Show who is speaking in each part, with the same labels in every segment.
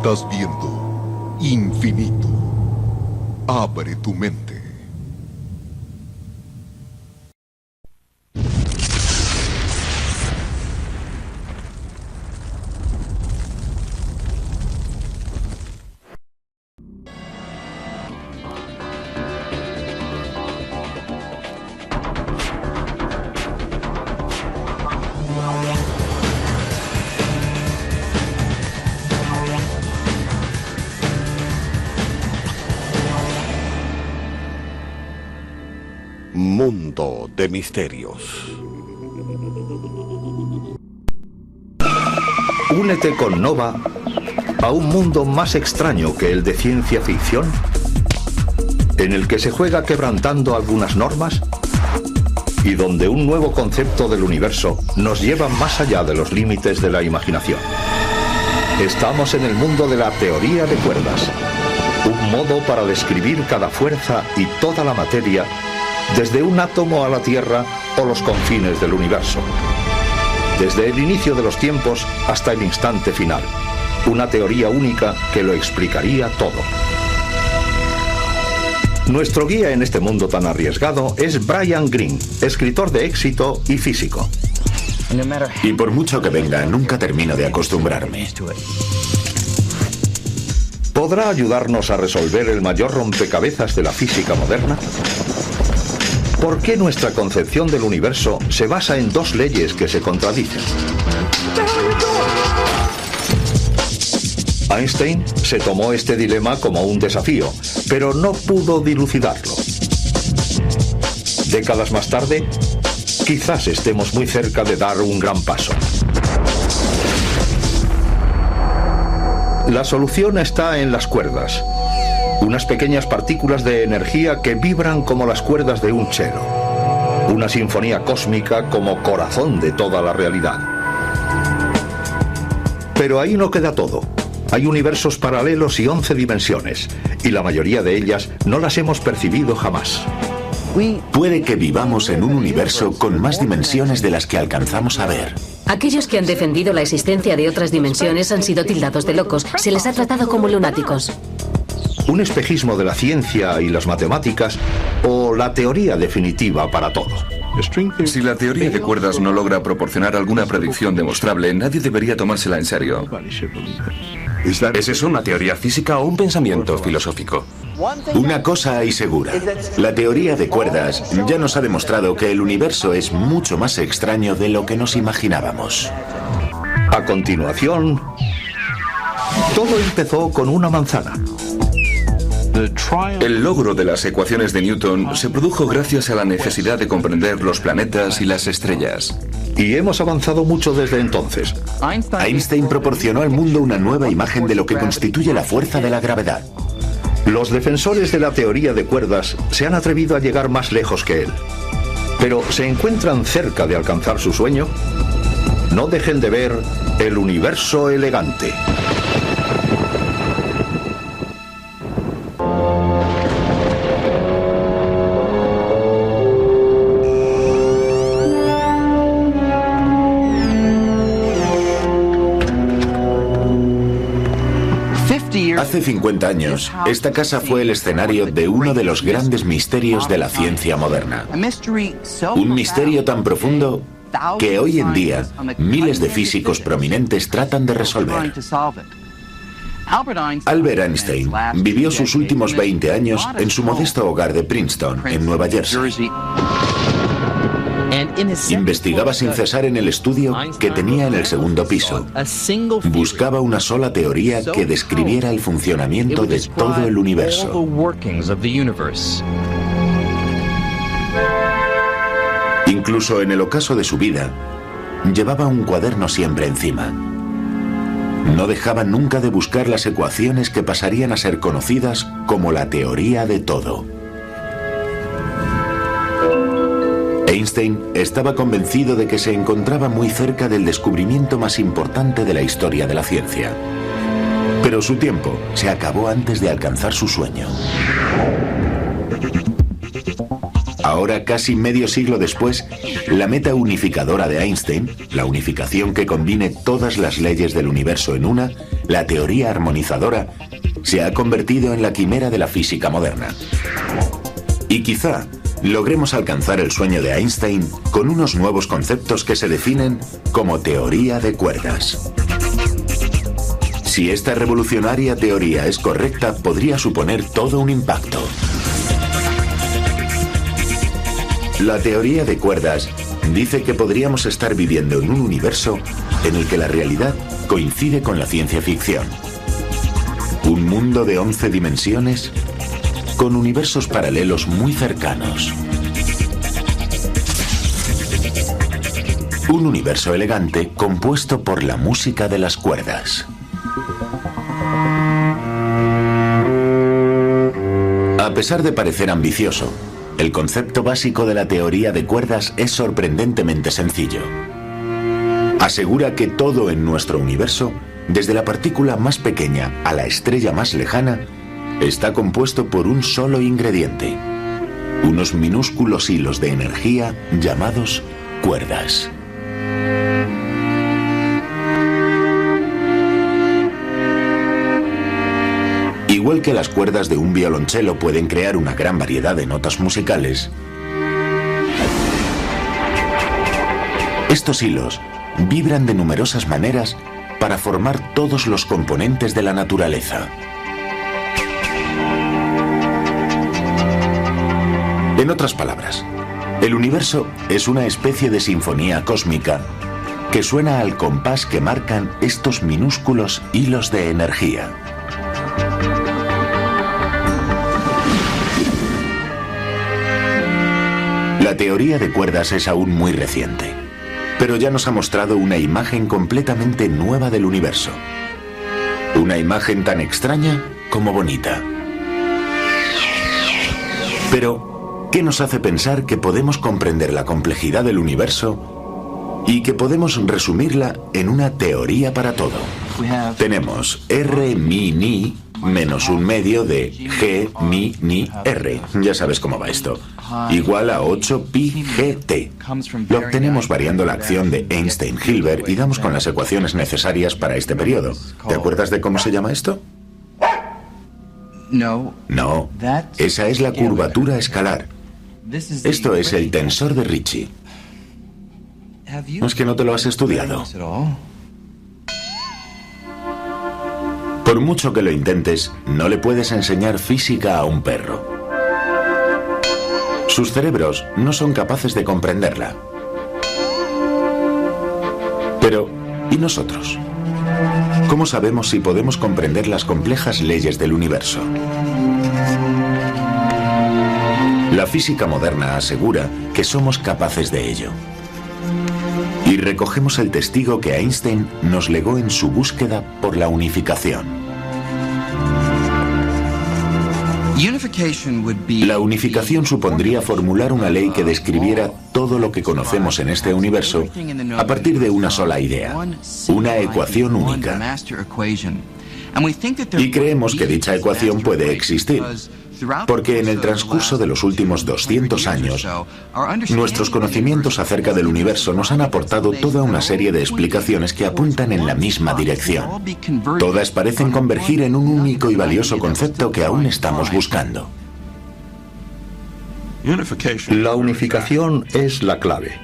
Speaker 1: Estás viendo infinito. Abre tu mente.
Speaker 2: Mundo de misterios.
Speaker 3: Únete con Nova a un mundo más extraño que el de ciencia ficción, en el que se juega quebrantando algunas normas y donde un nuevo concepto del universo nos lleva más allá de los límites de la imaginación. Estamos en el mundo de la teoría de cuerdas, un modo para describir cada fuerza y toda la materia, desde un átomo a la Tierra o los confines del universo. Desde el inicio de los tiempos hasta el instante final. Una teoría única que lo explicaría todo. Nuestro guía en este mundo tan arriesgado es Brian Greene, escritor de éxito y físico.
Speaker 4: Y por mucho que venga, nunca termino de acostumbrarme.
Speaker 3: ¿Podrá ayudarnos a resolver el mayor rompecabezas de la física moderna? ¿Por qué nuestra concepción del universo se basa en dos leyes que se contradicen? Einstein se tomó este dilema como un desafío, pero no pudo dilucidarlo. Décadas más tarde, quizás estemos muy cerca de dar un gran paso. La solución está en las cuerdas. Unas pequeñas partículas de energía que vibran como las cuerdas de un cello. Una sinfonía cósmica como corazón de toda la realidad. Pero ahí no queda todo. Hay universos paralelos y 11 dimensiones, y la mayoría de ellas no las hemos percibido jamás.
Speaker 4: Puede que vivamos en un universo con más dimensiones de las que alcanzamos a ver.
Speaker 5: Aquellos que han defendido la existencia de otras dimensiones han sido tildados de locos. Se les ha tratado como lunáticos.
Speaker 3: Un espejismo de la ciencia y las matemáticas, o la teoría definitiva para todo.
Speaker 6: Si la teoría de cuerdas no logra proporcionar alguna predicción demostrable, nadie debería tomársela en serio.
Speaker 7: ¿Es eso una teoría física o un pensamiento filosófico?
Speaker 4: Una cosa hay segura. La teoría de cuerdas ya nos ha demostrado que el universo es mucho más extraño de lo que nos imaginábamos.
Speaker 3: A continuación, todo empezó con una manzana.
Speaker 6: El logro de las ecuaciones de Newton se produjo gracias a la necesidad de comprender los planetas y las estrellas.
Speaker 3: Y hemos avanzado mucho desde entonces.
Speaker 4: Einstein proporcionó al mundo una nueva imagen de lo que constituye la fuerza de la gravedad.
Speaker 3: Los defensores de la teoría de cuerdas se han atrevido a llegar más lejos que él. Pero ¿se encuentran cerca de alcanzar su sueño? No dejen de ver el universo elegante.
Speaker 4: Hace 50 años, esta casa fue el escenario de uno de los grandes misterios de la ciencia moderna. Un misterio tan profundo que hoy en día miles de físicos prominentes tratan de resolver. Albert Einstein vivió sus últimos 20 años en su modesto hogar de Princeton, en Nueva Jersey. Investigaba sin cesar en el estudio que tenía en el segundo piso. Buscaba una sola teoría que describiera el funcionamiento de todo el universo. Incluso en el ocaso de su vida, llevaba un cuaderno siempre encima. No dejaba nunca de buscar las ecuaciones que pasarían a ser conocidas como la teoría de todo. Einstein estaba convencido de que se encontraba muy cerca del descubrimiento más importante de la historia de la ciencia. Pero su tiempo se acabó antes de alcanzar su sueño. Ahora, casi medio siglo después, la meta unificadora de Einstein, la unificación que combine todas las leyes del universo en una, la teoría armonizadora, se ha convertido en la quimera de la física moderna. Y quizá logremos alcanzar el sueño de Einstein con unos nuevos conceptos que se definen como teoría de cuerdas. Si esta revolucionaria teoría es correcta, podría suponer todo un impacto. La teoría de cuerdas dice que podríamos estar viviendo en un universo en el que la realidad coincide con la ciencia ficción. Un mundo de 11 dimensiones con universos paralelos muy cercanos. Un universo elegante compuesto por la música de las cuerdas. A pesar de parecer ambicioso, el concepto básico de la teoría de cuerdas es sorprendentemente sencillo. Asegura que todo en nuestro universo, desde la partícula más pequeña a la estrella más lejana, está compuesto por un solo ingrediente: unos minúsculos hilos de energía llamados cuerdas. Igual que las cuerdas de un violonchelo pueden crear una gran variedad de notas musicales, estos hilos vibran de numerosas maneras para formar todos los componentes de la naturaleza. En otras palabras, el universo es una especie de sinfonía cósmica que suena al compás que marcan estos minúsculos hilos de energía. La teoría de cuerdas es aún muy reciente, pero ya nos ha mostrado una imagen completamente nueva del universo. Una imagen tan extraña como bonita. Pero, ¿qué nos hace pensar que podemos comprender la complejidad del universo y que podemos resumirla en una teoría para todo? Tenemos R, mi, ni, menos un medio de G, mi, ni, R. Ya sabes cómo va esto. Igual a 8 pi gt. Lo obtenemos variando la acción de Einstein-Hilbert y damos con las ecuaciones necesarias para este periodo. ¿Te acuerdas de cómo se llama esto? No, esa es la curvatura escalar. Esto es el tensor de Ricci. ¿Es que no te lo has estudiado? Por mucho que lo intentes, no le puedes enseñar física a un perro. Sus cerebros no son capaces de comprenderla. Pero, ¿y nosotros? ¿Cómo sabemos si podemos comprender las complejas leyes del universo? La física moderna asegura que somos capaces de ello. Y recogemos el testigo que Einstein nos legó en su búsqueda por la unificación. La unificación supondría formular una ley que describiera todo lo que conocemos en este universo a partir de una sola idea, una ecuación única. Y creemos que dicha ecuación puede existir, porque en el transcurso de los últimos 200 años, nuestros conocimientos acerca del universo nos han aportado toda una serie de explicaciones que apuntan en la misma dirección. Todas parecen convergir en un único y valioso concepto que aún estamos buscando.
Speaker 3: La unificación es la clave.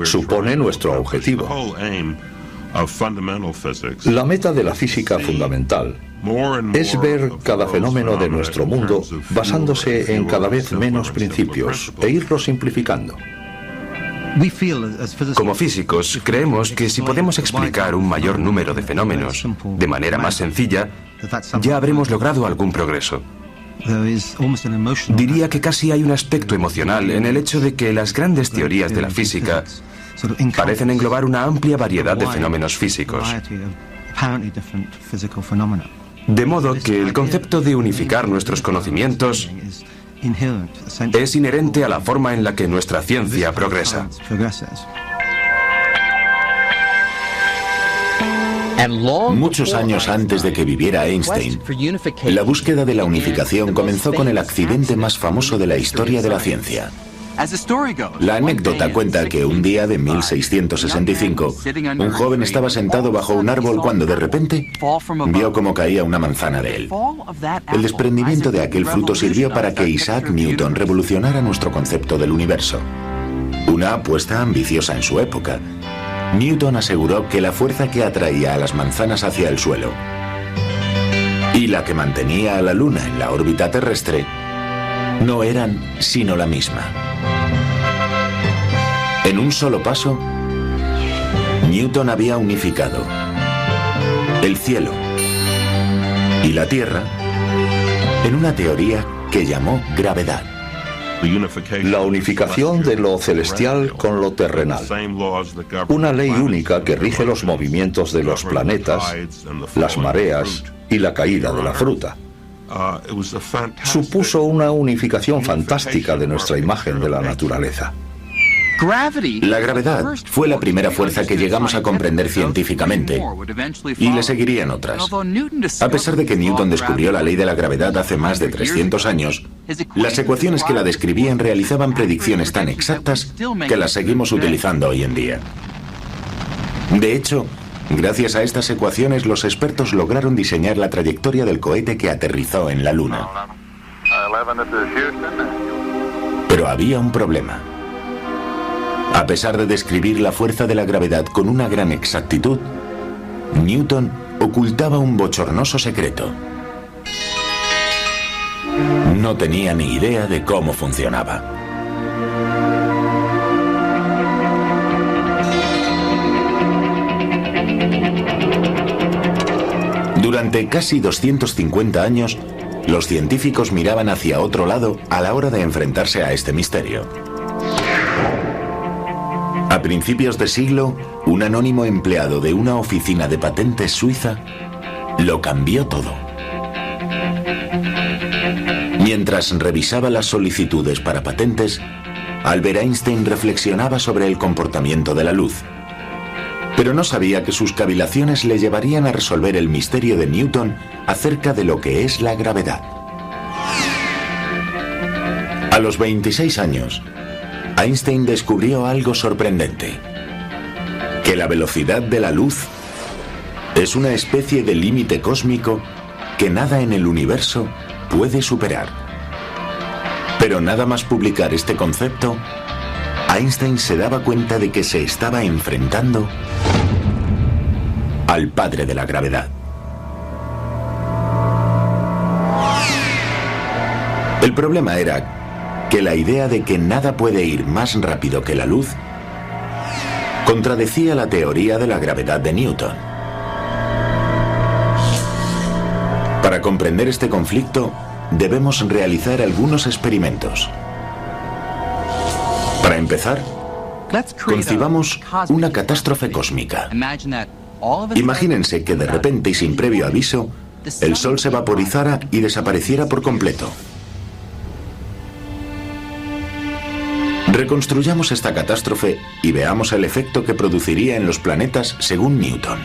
Speaker 3: Supone nuestro objetivo. La meta de la física fundamental es ver cada fenómeno de nuestro mundo basándose en cada vez menos principios e irlo simplificando.
Speaker 7: Como físicos, creemos que si podemos explicar un mayor número de fenómenos de manera más sencilla, ya habremos logrado algún progreso. Diría que casi hay un aspecto emocional en el hecho de que las grandes teorías de la física parecen englobar una amplia variedad de fenómenos físicos. De modo que el concepto de unificar nuestros conocimientos es inherente a la forma en la que nuestra ciencia progresa.
Speaker 4: Muchos años antes de que viviera Einstein, la búsqueda de la unificación comenzó con el accidente más famoso de la historia de la ciencia. La anécdota cuenta que un día de 1665, un joven estaba sentado bajo un árbol cuando de repente vio cómo caía una manzana de él. El desprendimiento de aquel fruto sirvió para que Isaac Newton revolucionara nuestro concepto del universo. Una apuesta ambiciosa en su época. Newton aseguró que la fuerza que atraía a las manzanas hacia el suelo y la que mantenía a la Luna en la órbita terrestre no eran sino la misma. En un solo paso, Newton había unificado el cielo y la Tierra en una teoría que llamó gravedad.
Speaker 3: La unificación de lo celestial con lo terrenal. Una ley única que rige los movimientos de los planetas, las mareas y la caída de la fruta. Supuso una unificación fantástica de nuestra imagen de la naturaleza.
Speaker 4: La gravedad fue la primera fuerza que llegamos a comprender científicamente, y le seguirían otras. A pesar de que Newton descubrió la ley de la gravedad hace más de 300 años, las ecuaciones que la describían realizaban predicciones tan exactas que las seguimos utilizando hoy en día. De hecho, gracias a estas ecuaciones, los expertos lograron diseñar la trayectoria del cohete que aterrizó en la Luna. Pero había un problema. A pesar de describir la fuerza de la gravedad con una gran exactitud, Newton ocultaba un bochornoso secreto. No tenía ni idea de cómo funcionaba. Durante casi 250 años, los científicos miraban hacia otro lado a la hora de enfrentarse a este misterio. A principios de siglo, un anónimo empleado de una oficina de patentes suiza lo cambió todo. Mientras revisaba las solicitudes para patentes, Albert Einstein reflexionaba sobre el comportamiento de la luz. Pero no sabía que sus cavilaciones le llevarían a resolver el misterio de Newton acerca de lo que es la gravedad. A los 26 años, Einstein descubrió algo sorprendente: que la velocidad de la luz es una especie de límite cósmico que nada en el universo puede superar. Pero nada más publicar este concepto, Einstein se daba cuenta de que se estaba enfrentando al padre de la gravedad. El problema era que la idea de que nada puede ir más rápido que la luz contradecía la teoría de la gravedad de Newton. Para comprender este conflicto, debemos realizar algunos experimentos. Para empezar, concibamos una catástrofe cósmica. Imagínense que de repente y sin previo aviso, el Sol se vaporizara y desapareciera por completo. Reconstruyamos esta catástrofe y veamos el efecto que produciría en los planetas según Newton.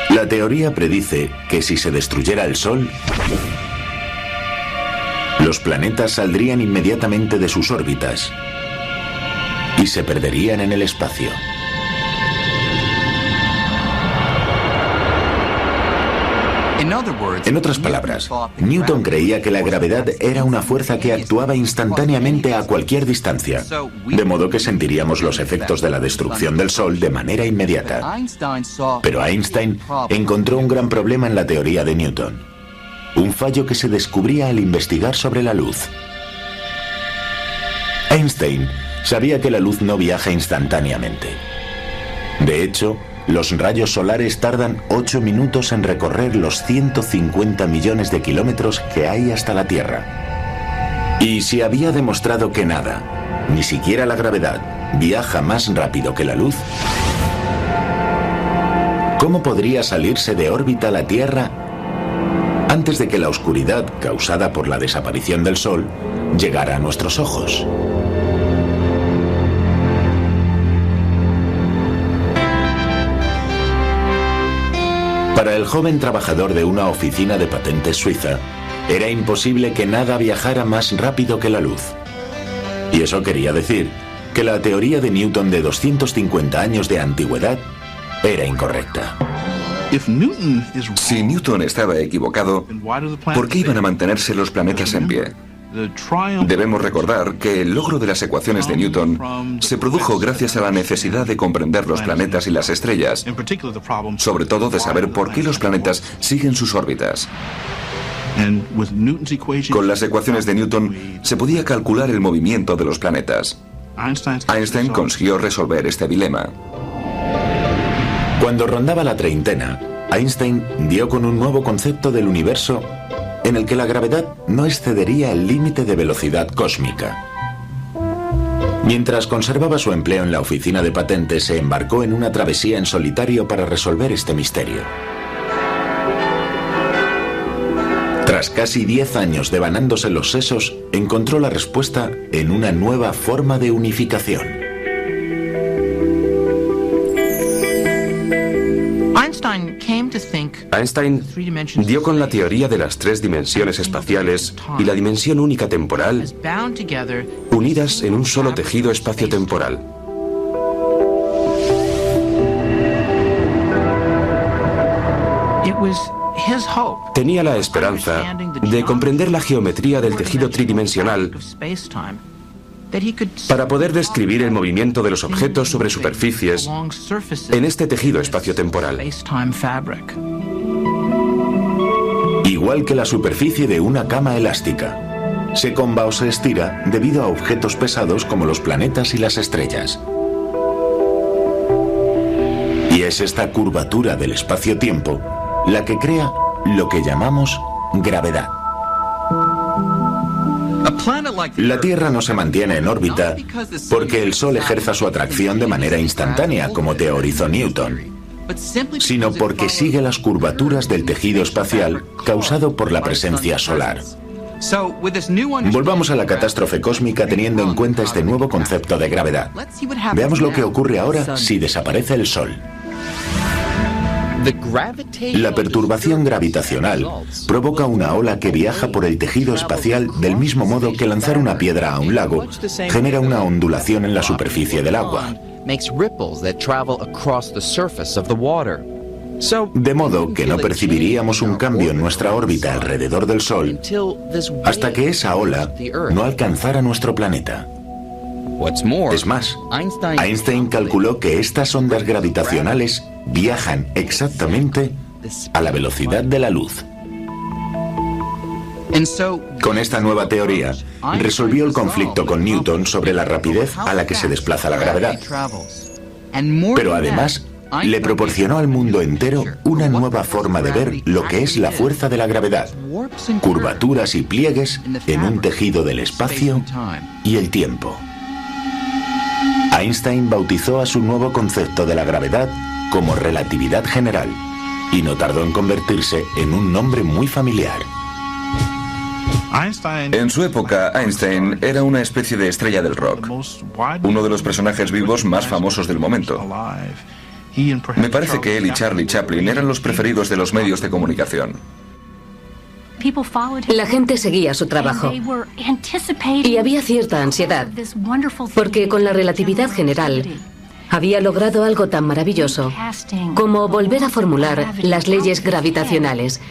Speaker 4: La teoría predice que si se destruyera el Sol, los planetas saldrían inmediatamente de sus órbitas y se perderían en el espacio. En otras palabras, Newton creía que la gravedad era una fuerza que actuaba instantáneamente a cualquier distancia, de modo que sentiríamos los efectos de la destrucción del Sol de manera inmediata. Pero Einstein encontró un gran problema en la teoría de Newton, un fallo que se descubría al investigar sobre la luz. Einstein sabía que la luz no viaja instantáneamente. De hecho, los rayos solares tardan 8 minutos en recorrer los 150 millones de kilómetros que hay hasta la Tierra. Y si había demostrado que nada, ni siquiera la gravedad, viaja más rápido que la luz, ¿cómo podría salirse de órbita la Tierra antes de que la oscuridad causada por la desaparición del Sol llegara a nuestros ojos? Para el joven trabajador de una oficina de patentes suiza, era imposible que nada viajara más rápido que la luz. Y eso quería decir que la teoría de Newton de 250 años de antigüedad era incorrecta.
Speaker 6: Si Newton estaba equivocado, ¿por qué iban a mantenerse los planetas en pie? Debemos recordar que el logro de las ecuaciones de Newton se produjo gracias a la necesidad de comprender los planetas y las estrellas, sobre todo de saber por qué los planetas siguen sus órbitas. Con las ecuaciones de Newton se podía calcular el movimiento de los planetas. Einstein consiguió resolver este dilema.
Speaker 4: Cuando rondaba la treintena, Einstein dio con un nuevo concepto del universo en el que la gravedad no excedería el límite de velocidad cósmica. Mientras conservaba su empleo en la oficina de patentes, se embarcó en una travesía en solitario para resolver este misterio. Tras casi 10 años devanándose los sesos, encontró la respuesta en una nueva forma de unificación.
Speaker 7: Einstein dio con la teoría de las 3 dimensiones espaciales y la dimensión única temporal unidas en un solo tejido espaciotemporal. Tenía la esperanza de comprender la geometría del tejido tridimensional para poder describir el movimiento de los objetos sobre superficies en este tejido espaciotemporal.
Speaker 4: Igual que la superficie de una cama elástica, se comba o se estira debido a objetos pesados como los planetas y las estrellas. Y es esta curvatura del espacio-tiempo la que crea lo que llamamos gravedad. La Tierra no se mantiene en órbita porque el Sol ejerza su atracción de manera instantánea, como teorizó Newton, sino porque sigue las curvaturas del tejido espacial causado por la presencia solar. Volvamos a la catástrofe cósmica teniendo en cuenta este nuevo concepto de gravedad. Veamos lo que ocurre ahora si desaparece el Sol. La perturbación gravitacional provoca una ola que viaja por el tejido espacial del mismo modo que lanzar una piedra a un lago genera una ondulación en la superficie del agua. De modo que no percibiríamos un cambio en nuestra órbita alrededor del Sol hasta que esa ola no alcanzara nuestro planeta. Es más, Einstein calculó que estas ondas gravitacionales viajan exactamente a la velocidad de la luz. Con esta nueva teoría, resolvió el conflicto con Newton sobre la rapidez a la que se desplaza la gravedad. Pero además, le proporcionó al mundo entero una nueva forma de ver lo que es la fuerza de la gravedad, curvaturas y pliegues en un tejido del espacio y el tiempo. Einstein bautizó a su nuevo concepto de la gravedad como relatividad general, y no tardó en convertirse en un nombre muy familiar.
Speaker 6: En su época, Einstein era una especie de estrella del rock, uno de los personajes vivos más famosos del momento. Me parece que él y Charlie Chaplin eran los preferidos de los medios de comunicación.
Speaker 5: La gente seguía su trabajo y había cierta ansiedad, porque con la relatividad general había logrado algo tan maravilloso como volver a formular las leyes gravitacionales.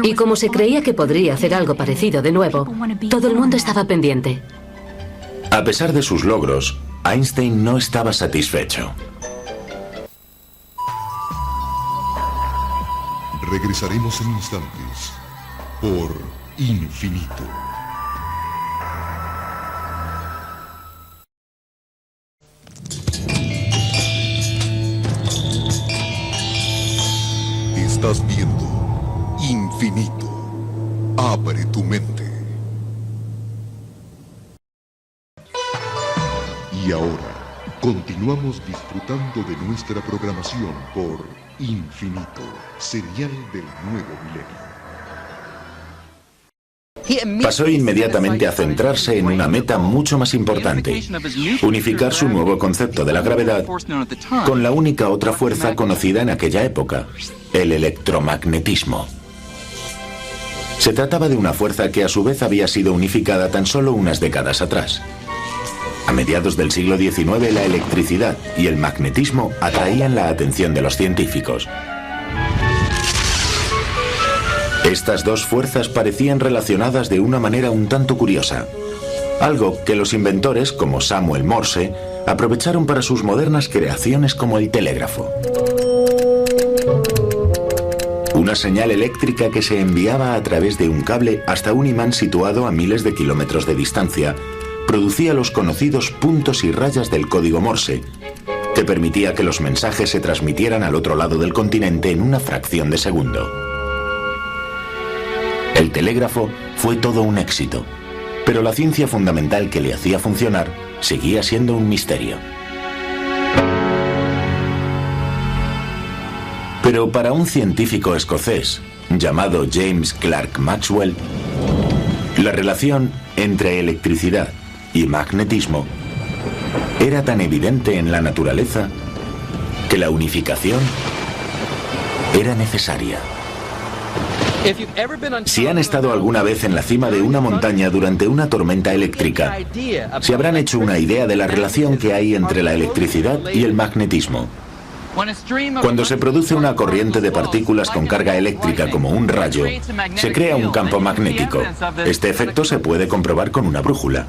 Speaker 5: Y como se creía que podría hacer algo parecido de nuevo, todo el mundo estaba pendiente.
Speaker 4: A pesar de sus logros, Einstein no estaba satisfecho.
Speaker 1: Regresaremos en instantes por Infinito. Estás viendo Infinito. Abre tu mente. Y ahora, continuamos disfrutando de nuestra programación por Infinito, serial del nuevo milenio.
Speaker 4: Pasó inmediatamente a centrarse en una meta mucho más importante: unificar su nuevo concepto de la gravedad con la única otra fuerza conocida en aquella época, el electromagnetismo. Se trataba de una fuerza que a su vez había sido unificada tan solo unas décadas atrás. A mediados del siglo XIX, la electricidad y el magnetismo atraían la atención de los científicos. Estas dos fuerzas parecían relacionadas de una manera un tanto curiosa, algo que los inventores, como Samuel Morse, aprovecharon para sus modernas creaciones como el telégrafo. Una señal eléctrica que se enviaba a través de un cable hasta un imán situado a miles de kilómetros de distancia producía los conocidos puntos y rayas del código Morse, que permitía que los mensajes se transmitieran al otro lado del continente en una fracción de segundo. El telégrafo fue todo un éxito, pero la ciencia fundamental que le hacía funcionar seguía siendo un misterio. Pero para un científico escocés llamado James Clerk Maxwell, la relación entre electricidad y magnetismo era tan evidente en la naturaleza que la unificación era necesaria. Si han estado alguna vez en la cima de una montaña durante una tormenta eléctrica, se habrán hecho una idea de la relación que hay entre la electricidad y el magnetismo. Cuando se produce una corriente de partículas con carga eléctrica como un rayo, se crea un campo magnético. Este efecto se puede comprobar con una brújula.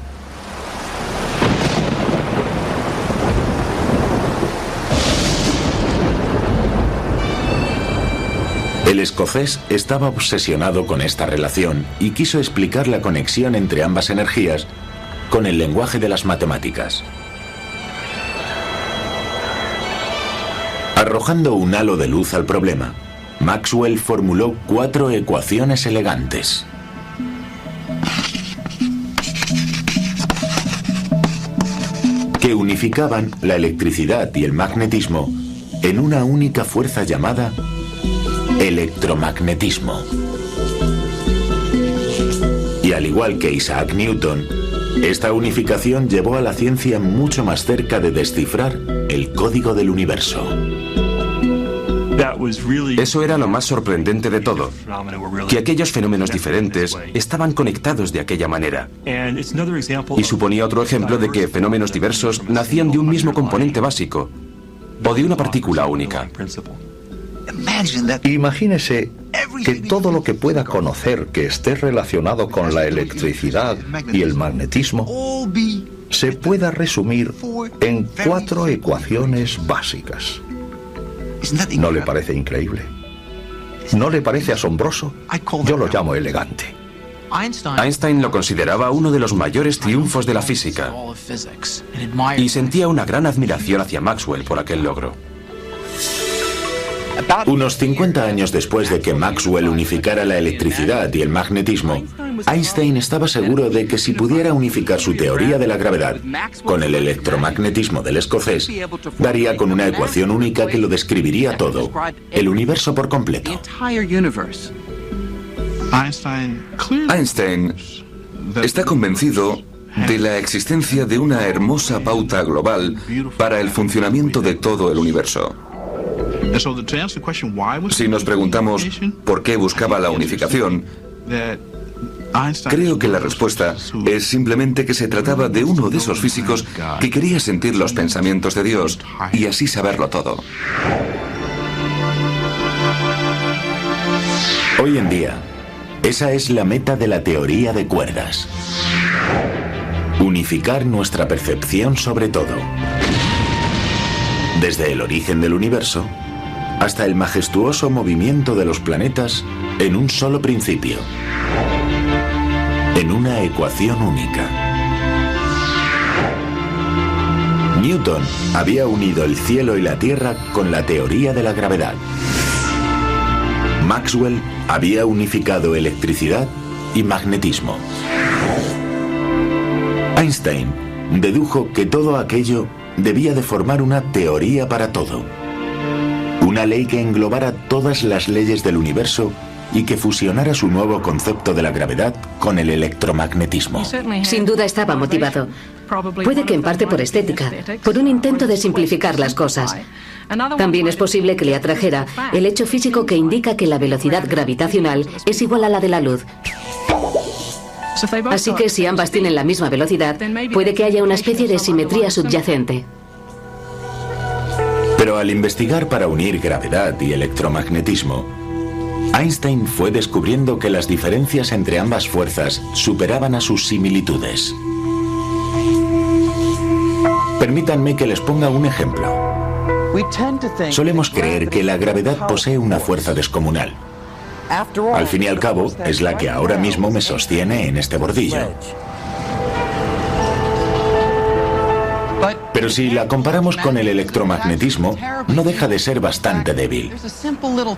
Speaker 4: El escocés estaba obsesionado con esta relación y quiso explicar la conexión entre ambas energías con el lenguaje de las matemáticas. Arrojando un halo de luz al problema, Maxwell formuló 4 ecuaciones elegantes. Que unificaban la electricidad y el magnetismo en una única fuerza llamada electromagnetismo. Y al igual que Isaac Newton, esta unificación llevó a la ciencia mucho más cerca de descifrar el código del universo.
Speaker 7: Eso era lo más sorprendente de todo, que aquellos fenómenos diferentes estaban conectados de aquella manera. Y suponía otro ejemplo de que fenómenos diversos nacían de un mismo componente básico, o de una partícula única.
Speaker 3: Imagínese que todo lo que pueda conocer que esté relacionado con la electricidad y el magnetismo se pueda resumir en 4 ecuaciones básicas. ¿No le parece increíble? ¿No le parece asombroso? Yo lo llamo elegante.
Speaker 7: Einstein lo consideraba uno de los mayores triunfos de la física y sentía una gran admiración hacia Maxwell por aquel logro.
Speaker 4: Unos 50 años después de que Maxwell unificara la electricidad y el magnetismo, Einstein estaba seguro de que si pudiera unificar su teoría de la gravedad con el electromagnetismo del escocés, daría con una ecuación única que lo describiría todo, el universo por completo.
Speaker 6: Einstein está convencido de la existencia de una hermosa pauta global para el funcionamiento de todo el universo. Si nos preguntamos por qué buscaba la unificación, creo que la respuesta es simplemente que se trataba de uno de esos físicos que quería sentir los pensamientos de Dios y así saberlo todo.
Speaker 4: Hoy en día, esa es la meta de la teoría de cuerdas. Unificar nuestra percepción sobre todo. Desde el origen del universo hasta el majestuoso movimiento de los planetas en un solo principio, en una ecuación única. Newton había unido el cielo y la tierra con la teoría de la gravedad. Maxwell había unificado electricidad y magnetismo. Einstein dedujo que todo aquello debía de formar una teoría para todo. Una ley que englobara todas las leyes del universo y que fusionara su nuevo concepto de la gravedad con el electromagnetismo.
Speaker 5: Sin duda estaba motivado. Puede que en parte por estética, por un intento de simplificar las cosas. También es posible que le atrajera el hecho físico que indica que la velocidad gravitacional es igual a la de la luz. Así que si ambas tienen la misma velocidad, puede que haya una especie de simetría subyacente.
Speaker 4: Pero al investigar para unir gravedad y electromagnetismo, Einstein fue descubriendo que las diferencias entre ambas fuerzas superaban a sus similitudes. Permítanme que les ponga un ejemplo. Solemos creer que la gravedad posee una fuerza descomunal. Al fin y al cabo, es la que ahora mismo me sostiene en este bordillo. Pero si la comparamos con el electromagnetismo, no deja de ser bastante débil.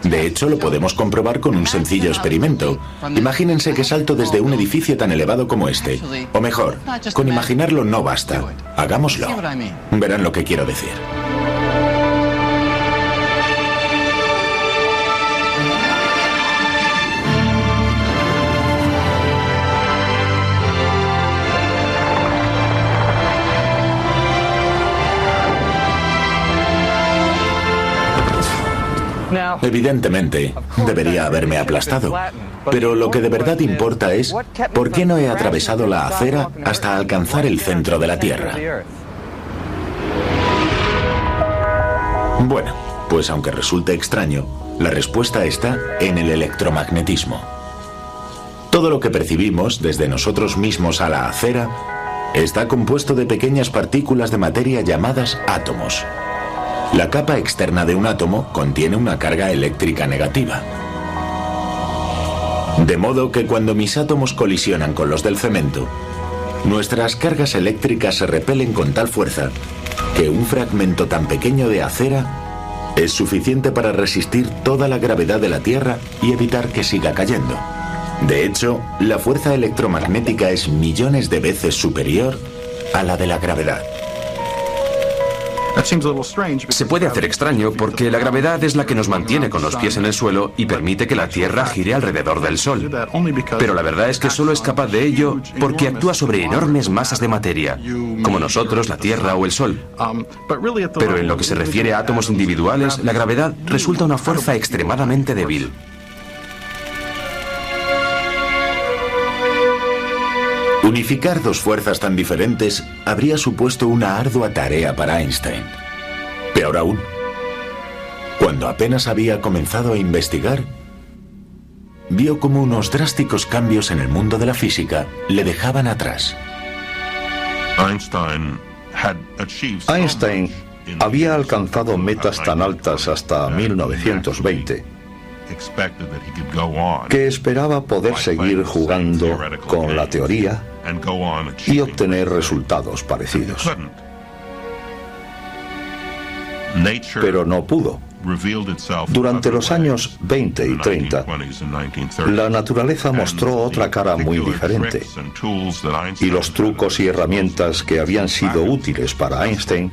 Speaker 4: De hecho, lo podemos comprobar con un sencillo experimento. Imagínense que salto desde un edificio tan elevado como este. O mejor, con imaginarlo no basta. Hagámoslo. Verán lo que quiero decir. Evidentemente, debería haberme aplastado. Pero lo que de verdad importa es ¿por qué no he atravesado la acera hasta alcanzar el centro de la Tierra? Bueno, pues aunque resulte extraño, la respuesta está en el electromagnetismo. Todo lo que percibimos desde nosotros mismos a la acera está compuesto de pequeñas partículas de materia llamadas átomos. La capa externa de un átomo contiene una carga eléctrica negativa. De modo que cuando mis átomos colisionan con los del cemento, nuestras cargas eléctricas se repelen con tal fuerza que un fragmento tan pequeño de acera es suficiente para resistir toda la gravedad de la Tierra y evitar que siga cayendo. De hecho, la fuerza electromagnética es millones de veces superior a la de la gravedad.
Speaker 7: Se puede hacer extraño porque la gravedad es la que nos mantiene con los pies en el suelo y permite que la Tierra gire alrededor del Sol. Pero la verdad es que solo es capaz de ello porque actúa sobre enormes masas de materia, como nosotros, la Tierra o el Sol. Pero en lo que se refiere a átomos individuales, la gravedad resulta una fuerza extremadamente débil.
Speaker 4: Unificar dos fuerzas tan diferentes habría supuesto una ardua tarea para Einstein. Peor aún, cuando apenas había comenzado a investigar, vio cómo unos drásticos cambios en el mundo de la física le dejaban atrás.
Speaker 3: Einstein había alcanzado metas tan altas hasta 1920 que esperaba poder seguir jugando con la teoría y obtener resultados parecidos. Pero no pudo. Durante los años 20 y 30, la naturaleza mostró otra cara muy diferente, y los trucos y herramientas que habían sido útiles para Einstein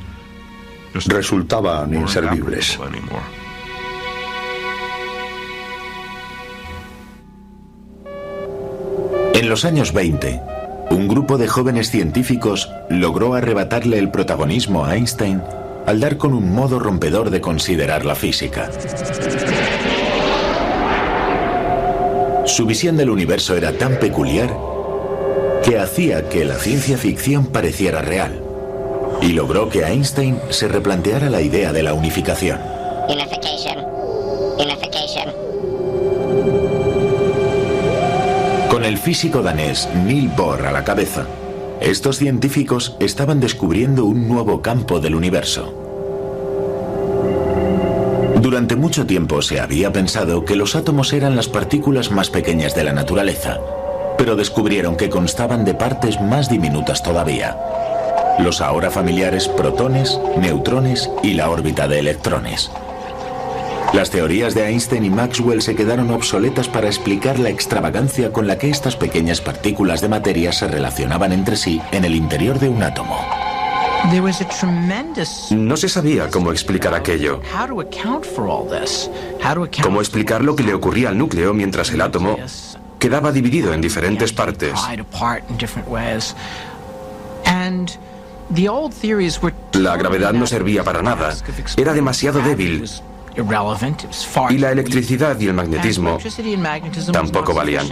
Speaker 3: resultaban inservibles.
Speaker 4: En los años 20, un grupo de jóvenes científicos logró arrebatarle el protagonismo a Einstein al dar con un modo rompedor de considerar la física. Su visión del universo era tan peculiar que hacía que la ciencia ficción pareciera real, y logró que Einstein se replanteara la idea de la unificación. Con el físico danés Niels Bohr a la cabeza, estos científicos estaban descubriendo un nuevo campo del universo. Durante mucho tiempo se había pensado que los átomos eran las partículas más pequeñas de la naturaleza, pero descubrieron que constaban de partes más diminutas todavía: los ahora familiares protones, neutrones y la órbita de electrones. Las teorías de Einstein y Maxwell se quedaron obsoletas para explicar la extravagancia con la que estas pequeñas partículas de materia se relacionaban entre sí en el interior de un átomo.
Speaker 7: No se sabía cómo explicar aquello. Cómo explicar lo que le ocurría al núcleo mientras el átomo quedaba dividido en diferentes partes. La gravedad no servía para nada, era demasiado débil. Y la electricidad y el magnetismo tampoco valían.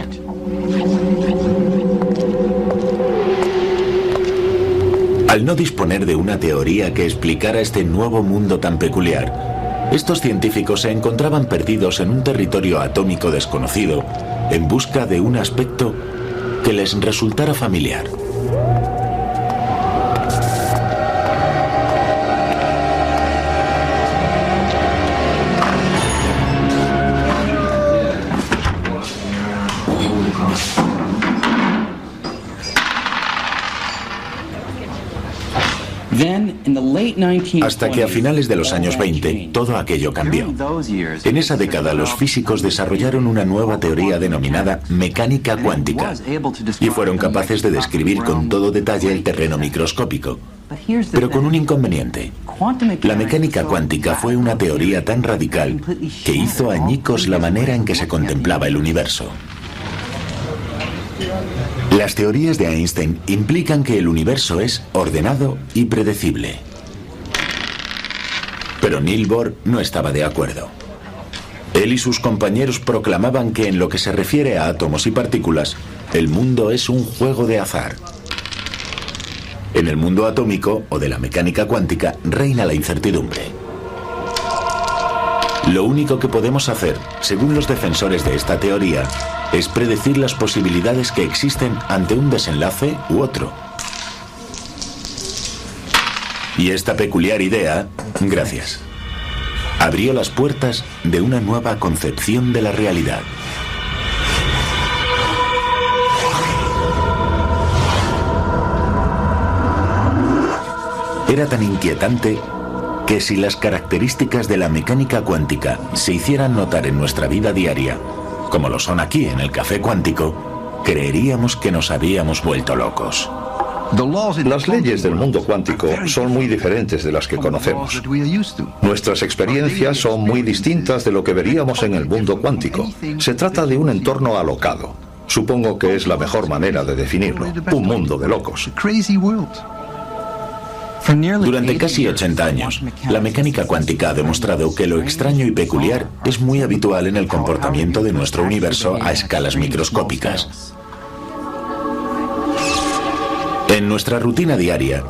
Speaker 4: Al no disponer de una teoría que explicara este nuevo mundo tan peculiar, estos científicos se encontraban perdidos en un territorio atómico desconocido, en busca de un aspecto que les resultara familiar. Hasta que a finales de los años 20 todo aquello cambió. En esa década los físicos desarrollaron una nueva teoría denominada mecánica cuántica y fueron capaces de describir con todo detalle el terreno microscópico. Pero con un inconveniente. La mecánica cuántica fue una teoría tan radical que hizo añicos la manera en que se contemplaba el universo. Las teorías de Einstein implican que el universo es ordenado y predecible. Pero Niels Bohr no estaba de acuerdo. Él y sus compañeros proclamaban que en lo que se refiere a átomos y partículas, el mundo es un juego de azar. En el mundo atómico o de la mecánica cuántica reina la incertidumbre. Lo único que podemos hacer, según los defensores de esta teoría, es predecir las posibilidades que existen ante un desenlace u otro. Y esta peculiar idea, gracias, abrió las puertas de una nueva concepción de la realidad. Era tan inquietante que si las características de la mecánica cuántica se hicieran notar en nuestra vida diaria, como lo son aquí en el Café Cuántico, creeríamos que nos habíamos vuelto locos.
Speaker 3: Las leyes del mundo cuántico son muy diferentes de las que conocemos. Nuestras experiencias son muy distintas de lo que veríamos en el mundo cuántico. Se trata de un entorno alocado. Supongo que es la mejor manera de definirlo. Un mundo de locos.
Speaker 4: Durante casi 80 años, la mecánica cuántica ha demostrado que lo extraño y peculiar es muy habitual en el comportamiento de nuestro universo a escalas microscópicas. En nuestra rutina diaria,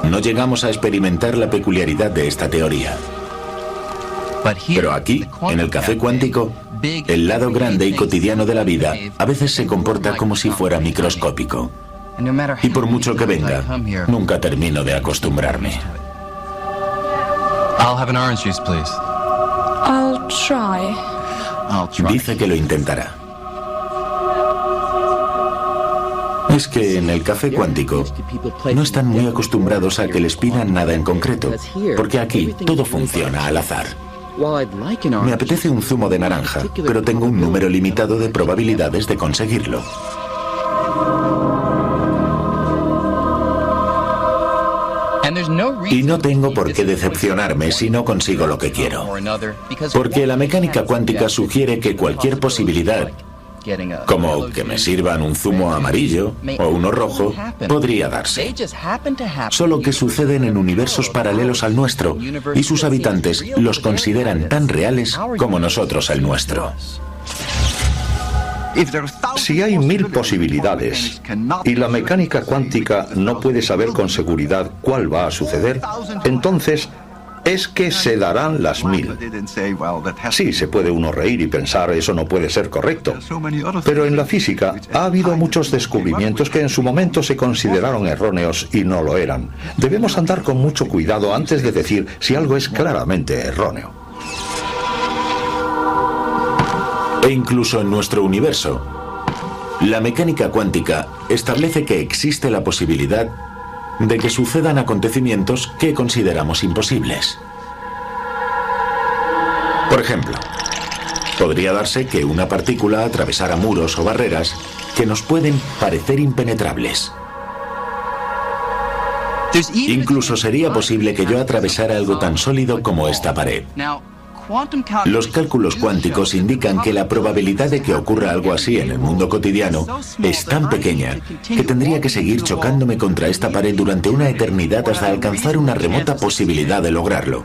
Speaker 4: no llegamos a experimentar la peculiaridad de esta teoría. Pero aquí, en el Café Cuántico, el lado grande y cotidiano de la vida a veces se comporta como si fuera microscópico. Y por mucho que venga, nunca termino de acostumbrarme. Dice que lo intentará. Es que en el Café Cuántico no están muy acostumbrados a que les pidan nada en concreto, porque aquí todo funciona al azar. Me apetece un zumo de naranja, pero tengo un número limitado de probabilidades de conseguirlo. Y no tengo por qué decepcionarme si no consigo lo que quiero, porque la mecánica cuántica sugiere que cualquier posibilidad, como que me sirvan un zumo amarillo o uno rojo, podría darse. Solo que suceden en universos paralelos al nuestro y sus habitantes los consideran tan reales como nosotros el nuestro.
Speaker 3: Si hay 1000 posibilidades y la mecánica cuántica no puede saber con seguridad cuál va a suceder, entonces es que se darán las 1000. Sí, se puede uno reír y pensar eso no puede ser correcto, pero en la física ha habido muchos descubrimientos que en su momento se consideraron erróneos y no lo eran. Debemos andar con mucho cuidado antes de decir si algo es claramente erróneo.
Speaker 4: E incluso en nuestro universo, la mecánica cuántica establece que existe la posibilidad de que sucedan acontecimientos que consideramos imposibles. Por ejemplo, podría darse que una partícula atravesara muros o barreras que nos pueden parecer impenetrables. Incluso sería posible que yo atravesara algo tan sólido como esta pared. Los cálculos cuánticos indican que la probabilidad de que ocurra algo así en el mundo cotidiano es tan pequeña que tendría que seguir chocándome contra esta pared durante una eternidad hasta alcanzar una remota posibilidad de lograrlo.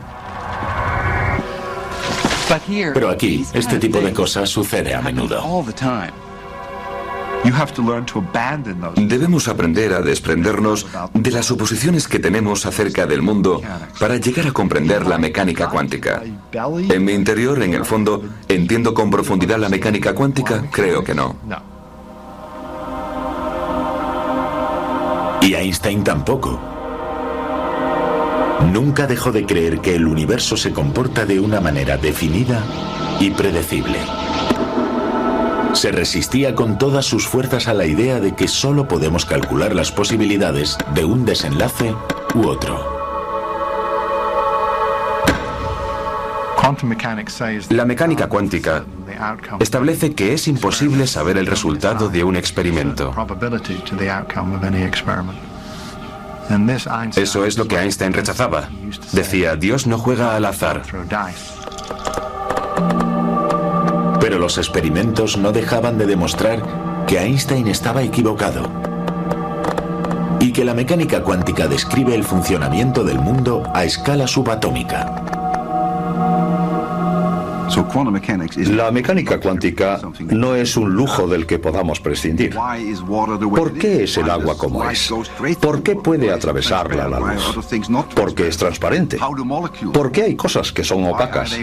Speaker 4: Pero aquí, este tipo de cosas sucede a menudo.
Speaker 6: Debemos aprender a desprendernos de las suposiciones que tenemos acerca del mundo para llegar a comprender la mecánica cuántica. En mi interior, en el fondo, ¿entiendo con profundidad la mecánica cuántica? Creo que no.
Speaker 4: Y Einstein tampoco. Nunca dejó de creer que el universo se comporta de una manera definida y predecible. Se resistía con todas sus fuerzas a la idea de que solo podemos calcular las posibilidades de un desenlace u otro.
Speaker 7: La mecánica cuántica establece que es imposible saber el resultado de un experimento. Eso es lo que Einstein rechazaba. Decía, Dios no juega al azar.
Speaker 4: Pero los experimentos no dejaban de demostrar que Einstein estaba equivocado y que la mecánica cuántica describe el funcionamiento del mundo a escala subatómica.
Speaker 3: La mecánica cuántica no es un lujo del que podamos prescindir. ¿Por qué es el agua como es? ¿Por qué puede atravesarla la luz? ¿Por qué es transparente? ¿Por qué hay cosas que son opacas?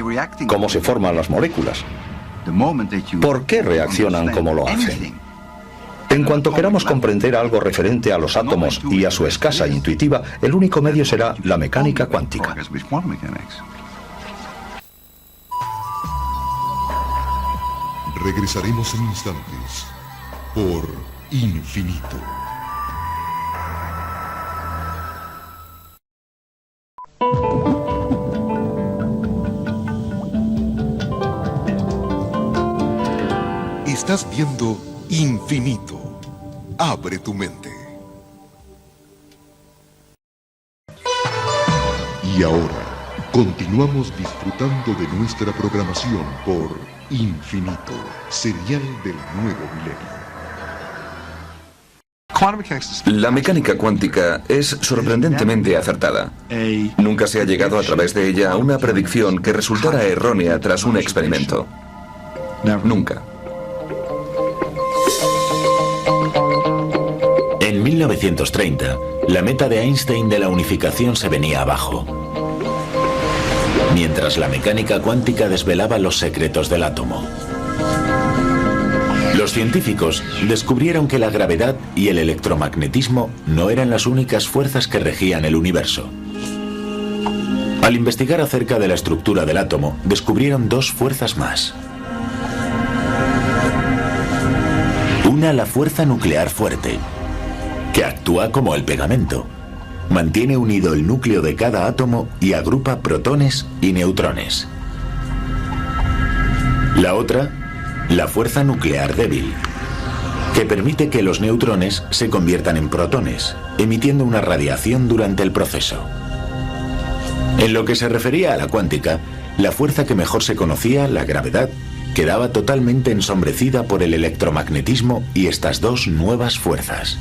Speaker 3: ¿Cómo se forman las moléculas? ¿Por qué reaccionan como lo hacen? En cuanto queramos comprender algo referente a los átomos y a su escasa intuitiva, el único medio será la mecánica cuántica.
Speaker 1: Regresaremos en instantes por Infinito. Estás viendo Infinito. Abre tu mente. Y ahora, continuamos disfrutando de nuestra programación por Infinito, serial del nuevo milenio.
Speaker 6: La mecánica cuántica es sorprendentemente acertada. Nunca se ha llegado a través de ella a una predicción que resultara errónea tras un experimento. Nunca.
Speaker 4: En 1930, la meta de Einstein de la unificación se venía abajo, mientras la mecánica cuántica desvelaba los secretos del átomo. Los científicos descubrieron que la gravedad y el electromagnetismo no eran las únicas fuerzas que regían el universo. Al investigar acerca de la estructura del átomo, descubrieron dos fuerzas más. Una, la fuerza nuclear fuerte, que actúa como el pegamento. Mantiene unido el núcleo de cada átomo y agrupa protones y neutrones. La otra, la fuerza nuclear débil, que permite que los neutrones se conviertan en protones, emitiendo una radiación durante el proceso. En lo que se refería a la cuántica, la fuerza que mejor se conocía, la gravedad, quedaba totalmente ensombrecida por el electromagnetismo y estas dos nuevas fuerzas.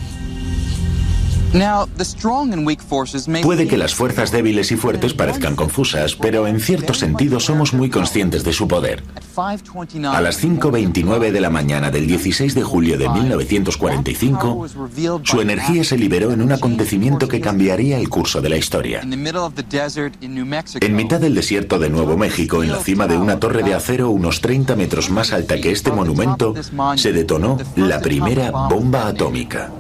Speaker 4: Puede que las fuerzas débiles y fuertes parezcan confusas, pero en cierto sentido somos muy conscientes de su poder. A las 5:29 de la mañana del 16 de julio de 1945, su energía se liberó en un acontecimiento que cambiaría el curso de la historia. En mitad del desierto de Nuevo México, en la cima de una torre de acero unos 30 metros más alta que este monumento, se detonó la primera bomba atómica.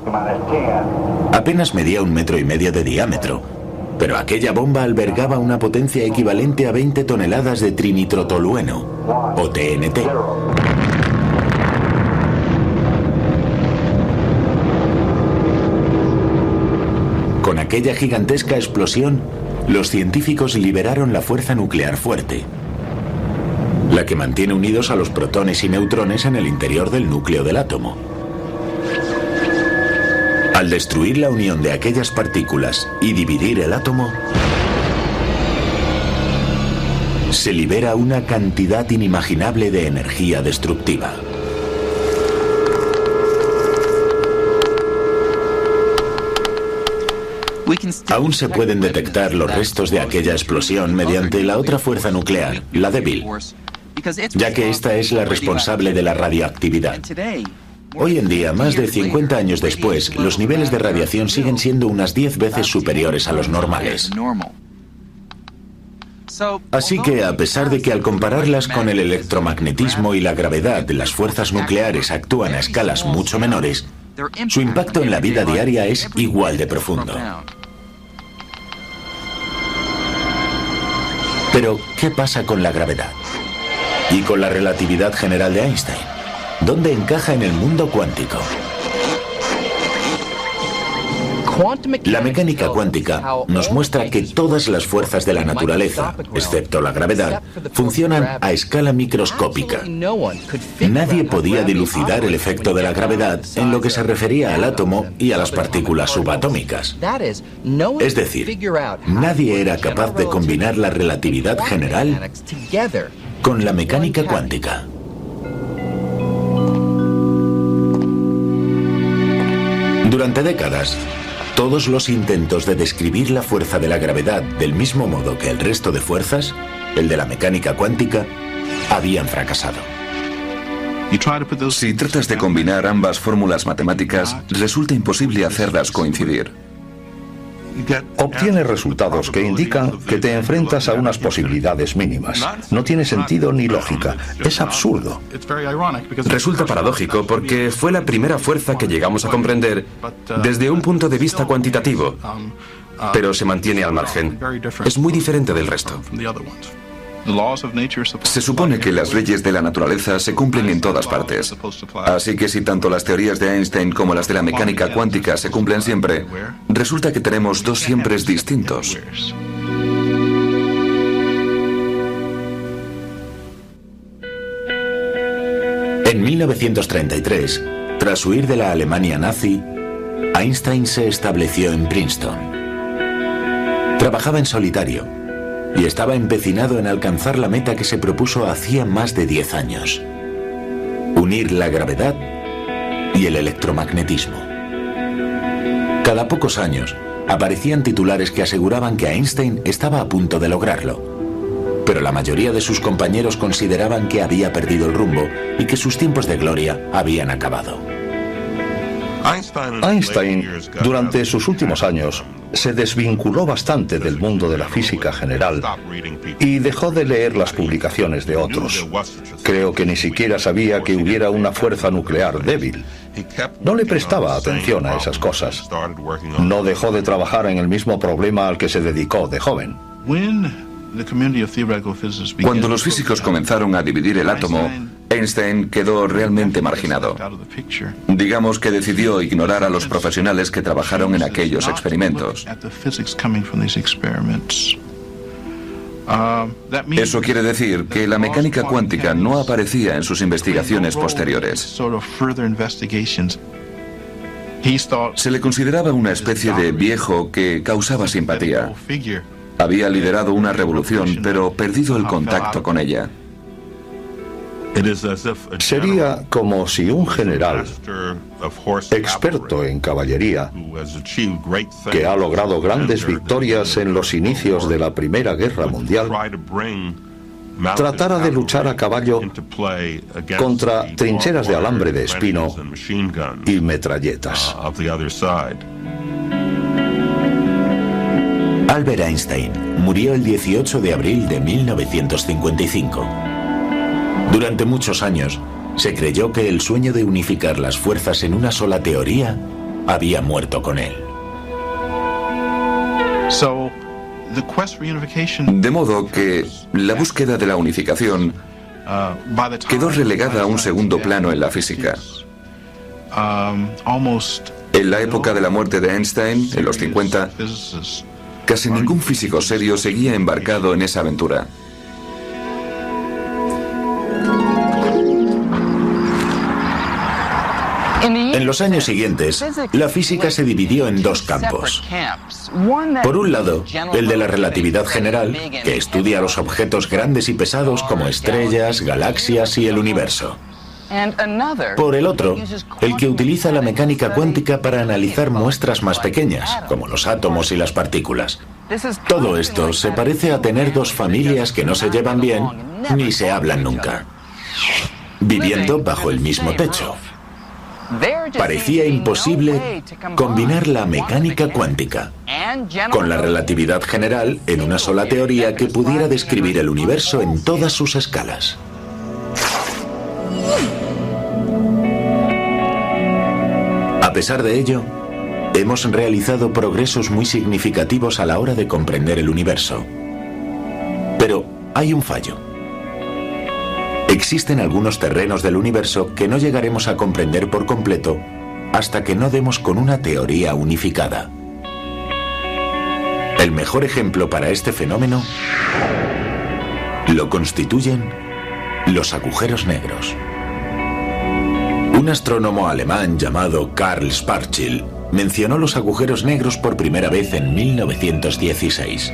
Speaker 4: Apenas medía 1,5 metros de diámetro, pero aquella bomba albergaba una potencia equivalente a 20 toneladas de trinitrotolueno, o TNT. Con aquella gigantesca explosión, los científicos liberaron la fuerza nuclear fuerte, la que mantiene unidos a los protones y neutrones en el interior del núcleo del átomo. Al destruir la unión de aquellas partículas y dividir el átomo, se libera una cantidad inimaginable de energía destructiva. Aún se pueden detectar los restos de aquella explosión mediante la otra fuerza nuclear, la débil, ya que esta es la responsable de la radioactividad. Hoy en día, más de 50 años después, los niveles de radiación siguen siendo unas 10 veces superiores a los normales. Así que, a pesar de que al compararlas con el electromagnetismo y la gravedad, las fuerzas nucleares actúan a escalas mucho menores, su impacto en la vida diaria es igual de profundo. Pero, ¿qué pasa con la gravedad? ¿Y con la relatividad general de Einstein? ¿Dónde encaja en el mundo cuántico? La mecánica cuántica nos muestra que todas las fuerzas de la naturaleza, excepto la gravedad, funcionan a escala microscópica. Nadie podía dilucidar el efecto de la gravedad en lo que se refería al átomo y a las partículas subatómicas. Es decir, nadie era capaz de combinar la relatividad general con la mecánica cuántica. Durante décadas, todos los intentos de describir la fuerza de la gravedad del mismo modo que el resto de fuerzas, el de la mecánica cuántica, habían fracasado.
Speaker 6: Si tratas de combinar ambas fórmulas matemáticas, resulta imposible hacerlas coincidir.
Speaker 3: Obtienes resultados que indican que te enfrentas a unas posibilidades mínimas. No tiene sentido ni lógica. Es absurdo.
Speaker 7: Resulta paradójico porque fue la primera fuerza que llegamos a comprender desde un punto de vista cuantitativo, pero se mantiene al margen. Es muy diferente del resto.
Speaker 6: Se supone que las leyes de la naturaleza se cumplen en todas partes. Así que si tanto las teorías de Einstein como las de la mecánica cuántica se cumplen siempre, resulta que tenemos dos siempres distintos.
Speaker 4: En 1933, tras huir de la Alemania nazi, Einstein se estableció en Princeton. Trabajaba en solitario y estaba empecinado en alcanzar la meta que se propuso hacía más de 10 años: unir la gravedad y el electromagnetismo. Cada pocos años aparecían titulares que aseguraban que Einstein estaba a punto de lograrlo, pero la mayoría de sus compañeros consideraban que había perdido el rumbo y que sus tiempos de gloria habían acabado.
Speaker 3: Einstein, durante sus últimos años, se desvinculó bastante del mundo de la física general y dejó de leer las publicaciones de otros. Creo que ni siquiera sabía que hubiera una fuerza nuclear débil. No le prestaba atención a esas cosas. No dejó de trabajar en el mismo problema al que se dedicó de joven.
Speaker 6: Cuando los físicos comenzaron a dividir el átomo, Einstein quedó realmente marginado. Digamos que decidió ignorar a los profesionales que trabajaron en aquellos experimentos. Eso quiere decir que la mecánica cuántica no aparecía en sus investigaciones posteriores. Se le consideraba una especie de viejo que causaba simpatía. Había liderado una revolución, pero perdido el contacto con ella.
Speaker 3: Sería como si un general experto en caballería, que ha logrado grandes victorias en los inicios de la Primera Guerra Mundial, tratara de luchar a caballo contra trincheras de alambre de espino y metralletas.
Speaker 4: Albert Einstein murió el 18 de abril de 1955. Durante muchos años, se creyó que el sueño de unificar las fuerzas en una sola teoría había muerto con él.
Speaker 6: De modo que la búsqueda de la unificación quedó relegada a un segundo plano en la física. En la época de la muerte de Einstein, en los 50, casi ningún físico serio seguía embarcado en esa aventura.
Speaker 4: En los años siguientes, la física se dividió en dos campos. Por un lado, el de la relatividad general, que estudia los objetos grandes y pesados como estrellas, galaxias y el universo. Por el otro, el que utiliza la mecánica cuántica para analizar muestras más pequeñas, como los átomos y las partículas. Todo esto se parece a tener dos familias que no se llevan bien ni se hablan nunca, viviendo bajo el mismo techo. Parecía imposible combinar la mecánica cuántica con la relatividad general en una sola teoría que pudiera describir el universo en todas sus escalas. A pesar de ello, hemos realizado progresos muy significativos a la hora de comprender el universo. Pero hay un fallo. Existen algunos terrenos del universo que no llegaremos a comprender por completo hasta que no demos con una teoría unificada. El mejor ejemplo para este fenómeno lo constituyen los agujeros negros. Un astrónomo alemán llamado Karl Schwarzschild mencionó los agujeros negros por primera vez en 1916.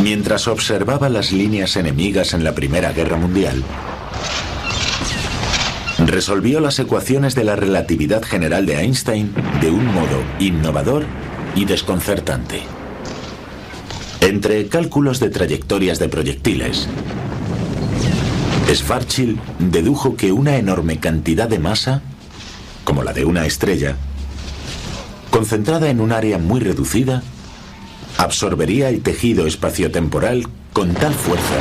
Speaker 4: Mientras observaba las líneas enemigas en la Primera Guerra Mundial, resolvió las ecuaciones de la relatividad general de Einstein de un modo innovador y desconcertante. Entre cálculos de trayectorias de proyectiles, Schwarzschild dedujo que una enorme cantidad de masa, como la de una estrella, concentrada en un área muy reducida, absorbería el tejido espaciotemporal con tal fuerza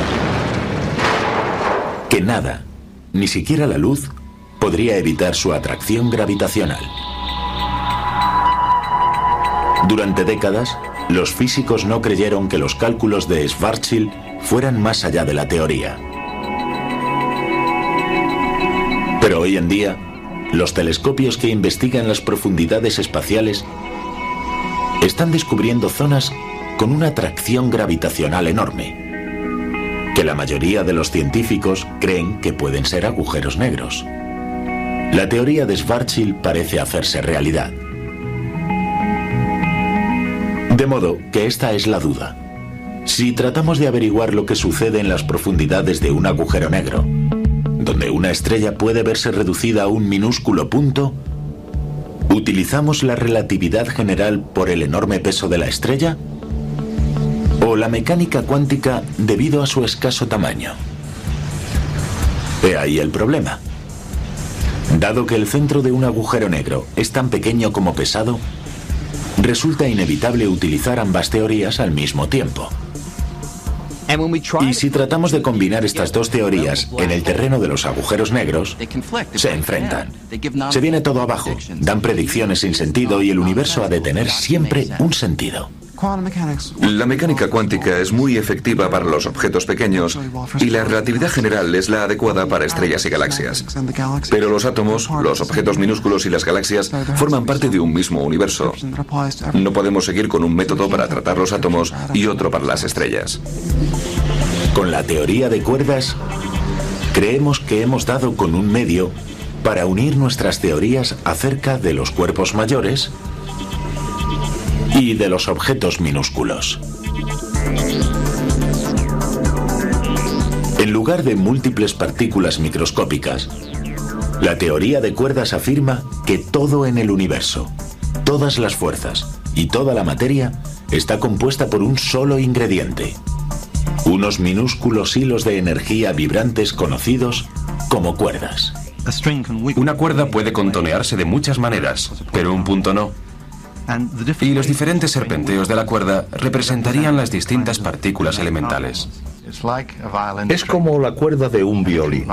Speaker 4: que nada, ni siquiera la luz, podría evitar su atracción gravitacional. Durante décadas, los físicos no creyeron que los cálculos de Schwarzschild fueran más allá de la teoría. Pero hoy en día, los telescopios que investigan las profundidades espaciales están descubriendo zonas con una atracción gravitacional enorme, que la mayoría de los científicos creen que pueden ser agujeros negros. La teoría de Schwarzschild parece hacerse realidad. De modo que esta es la duda. Si tratamos de averiguar lo que sucede en las profundidades de un agujero negro, donde una estrella puede verse reducida a un minúsculo punto, ¿utilizamos la relatividad general por el enorme peso de la estrella? ¿O la mecánica cuántica debido a su escaso tamaño? He ahí el problema. Dado que el centro de un agujero negro es tan pequeño como pesado, resulta inevitable utilizar ambas teorías al mismo tiempo. Y si tratamos de combinar estas dos teorías en el terreno de los agujeros negros, se enfrentan. Se viene todo abajo, dan predicciones sin sentido y el universo ha de tener siempre un sentido.
Speaker 6: La mecánica cuántica es muy efectiva para los objetos pequeños y la relatividad general es la adecuada para estrellas y galaxias. Pero los átomos, los objetos minúsculos y las galaxias forman parte de un mismo universo. No podemos seguir con un método para tratar los átomos y otro para las estrellas.
Speaker 4: Con la teoría de cuerdas, creemos que hemos dado con un medio para unir nuestras teorías acerca de los cuerpos mayores y de los objetos minúsculos. En lugar de múltiples partículas microscópicas, la teoría de cuerdas afirma que todo en el universo, todas las fuerzas y toda la materia está compuesta por un solo ingrediente: unos minúsculos hilos de energía vibrantes conocidos como cuerdas.
Speaker 7: Una cuerda puede contonearse de muchas maneras, pero un punto no. Y los diferentes serpenteos de la cuerda representarían las distintas partículas elementales.
Speaker 3: Es como la cuerda de un violín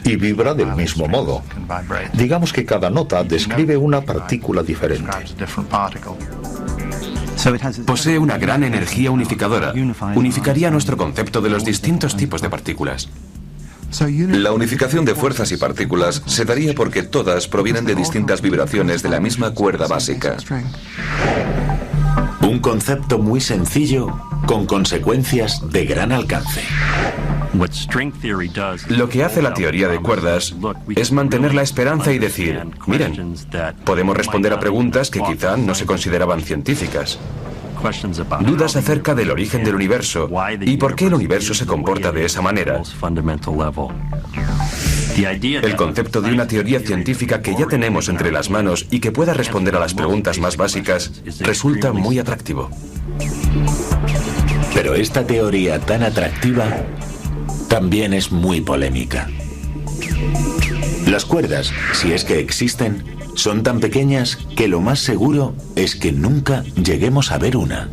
Speaker 3: y vibra del mismo modo. Digamos que cada nota describe una partícula diferente.
Speaker 7: Posee una gran energía unificadora. Unificaría nuestro concepto de los distintos tipos de partículas.
Speaker 6: La unificación de fuerzas y partículas se daría porque todas provienen de distintas vibraciones de la misma cuerda básica.
Speaker 4: Un concepto muy sencillo con consecuencias de gran alcance.
Speaker 7: Lo que hace la teoría de cuerdas es mantener la esperanza y decir, miren, podemos responder a preguntas que quizá no se consideraban científicas. Dudas acerca del origen del universo y por qué el universo se comporta de esa manera. El concepto de una teoría científica que ya tenemos entre las manos y que pueda responder a las preguntas más básicas resulta muy atractivo.
Speaker 4: Pero esta teoría tan atractiva también es muy polémica. Las cuerdas, si es que existen, son tan pequeñas que lo más seguro es que nunca lleguemos a ver una.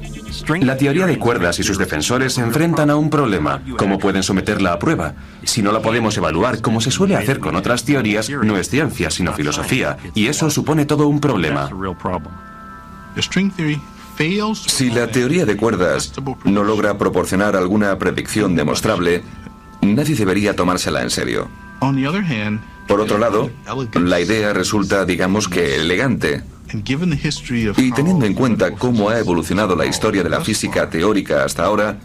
Speaker 7: La teoría de cuerdas y sus defensores se enfrentan a un problema. ¿Cómo pueden someterla a prueba? Si no la podemos evaluar como se suele hacer con otras teorías, no es ciencia, sino filosofía. Y eso supone todo un problema. Si la teoría de cuerdas no logra proporcionar alguna predicción demostrable, nadie debería tomársela en serio. Por otro lado, la idea resulta, digamos que, elegante. Y teniendo en cuenta cómo ha evolucionado la historia de la física teórica hasta ahora,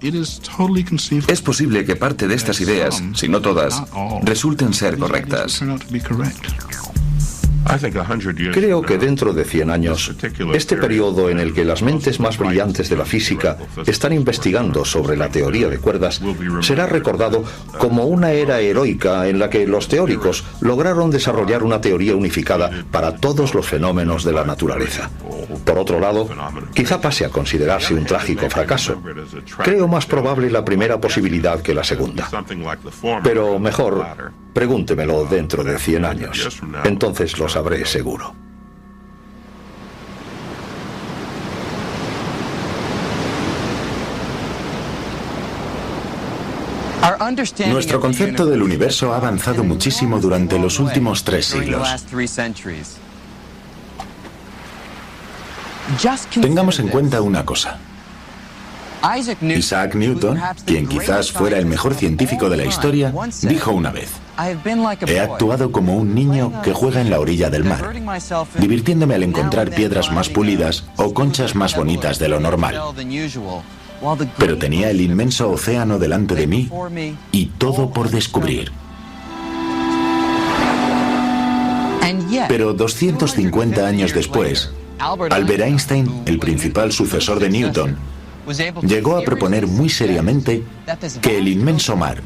Speaker 7: es posible que parte de estas ideas, si no todas, resulten ser correctas.
Speaker 3: Creo que dentro de 100 años, este periodo en el que las mentes más brillantes de la física están investigando sobre la teoría de cuerdas será recordado como una era heroica en la que los teóricos lograron desarrollar una teoría unificada para todos los fenómenos de la naturaleza. Por otro lado, quizá pase a considerarse un trágico fracaso. Creo más probable la primera posibilidad que la segunda. Pero mejor, pregúntemelo dentro de 100 años. Entonces lo sabré seguro.
Speaker 4: Nuestro concepto del universo ha avanzado muchísimo durante los últimos 3 siglos. Tengamos en cuenta una cosa. Isaac Newton, quien quizás fuera el mejor científico de la historia, dijo una vez: he actuado como un niño que juega en la orilla del mar, divirtiéndome al encontrar piedras más pulidas o conchas más bonitas de lo normal. Pero tenía el inmenso océano delante de mí y todo por descubrir. Pero 250 años después, Albert Einstein, el principal sucesor de Newton, llegó a proponer muy seriamente que el inmenso mar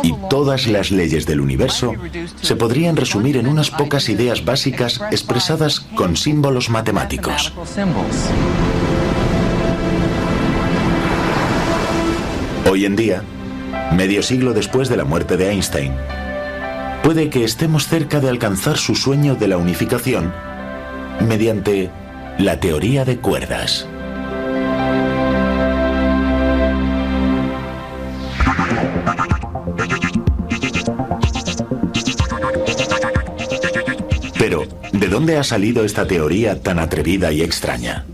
Speaker 4: y todas las leyes del universo se podrían resumir en unas pocas ideas básicas expresadas con símbolos matemáticos. Hoy en día, medio siglo después de la muerte de Einstein, puede que estemos cerca de alcanzar su sueño de la unificación mediante la teoría de cuerdas. Pero, ¿de dónde ha salido esta teoría tan atrevida y extraña?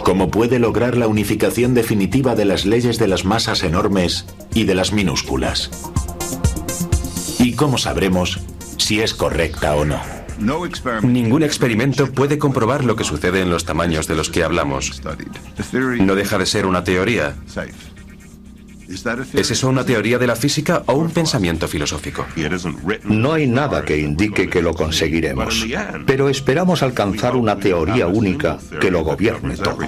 Speaker 4: ¿Cómo puede lograr la unificación definitiva de las leyes de las masas enormes y de las minúsculas? ¿Y cómo sabremos si es correcta o no?
Speaker 7: Ningún experimento puede comprobar lo que sucede en los tamaños de los que hablamos. No deja de ser una teoría. ¿Es eso una teoría de la física o un pensamiento filosófico?
Speaker 3: No hay nada que indique que lo conseguiremos, pero esperamos alcanzar una teoría única que lo gobierne todo.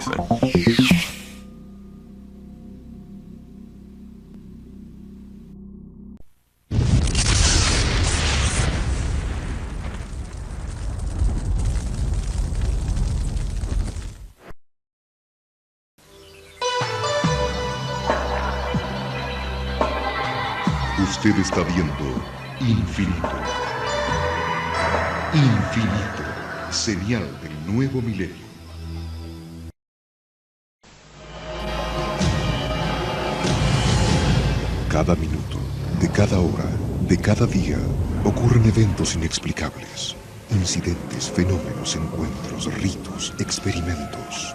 Speaker 1: Usted está viendo Infinito. Infinito, señal del nuevo milenio. Cada minuto, de cada hora, de cada día, ocurren eventos inexplicables. Incidentes, fenómenos, encuentros, ritos, experimentos.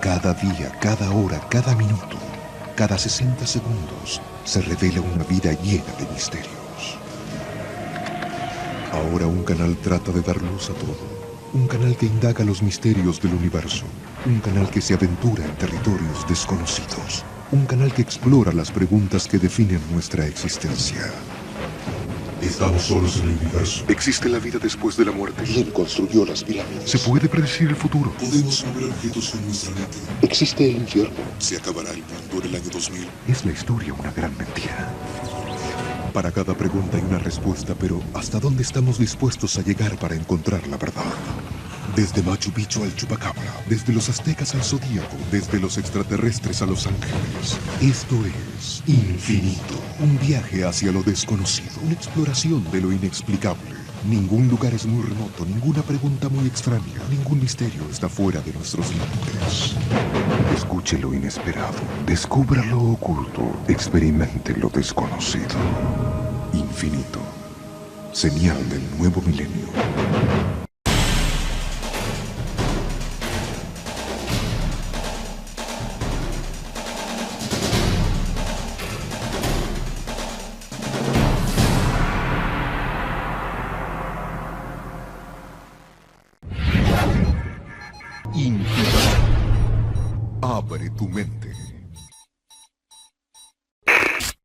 Speaker 1: Cada día, cada hora, cada minuto, cada 60 segundos, se revela una vida llena de misterios. Ahora un canal trata de dar luz a todo. Un canal que indaga los misterios del universo. Un canal que se aventura en territorios desconocidos. Un canal que explora las preguntas que definen nuestra existencia. ¿Estamos solos en el universo? ¿Existe la vida después de la muerte? ¿Quién construyó las pirámides? ¿Se puede predecir el futuro? ¿Podemos mover objetos con nuestra mente? ¿Existe el infierno? ¿Se acabará el mundo en el año 2000? ¿Es la historia una gran mentira? Para cada pregunta hay una respuesta, pero ¿hasta dónde estamos dispuestos a llegar para encontrar la verdad? Desde Machu Picchu al Chupacabra, desde los aztecas al Zodíaco, desde los extraterrestres a los ángeles. Esto es Infinito, un viaje hacia lo desconocido, una exploración de lo inexplicable. Ningún lugar es muy remoto, ninguna pregunta muy extraña, ningún misterio está fuera de nuestros límites. Escuche lo inesperado, descubra lo oculto, experimente lo desconocido. Infinito, señal del nuevo milenio. Infinito. Abre tu mente.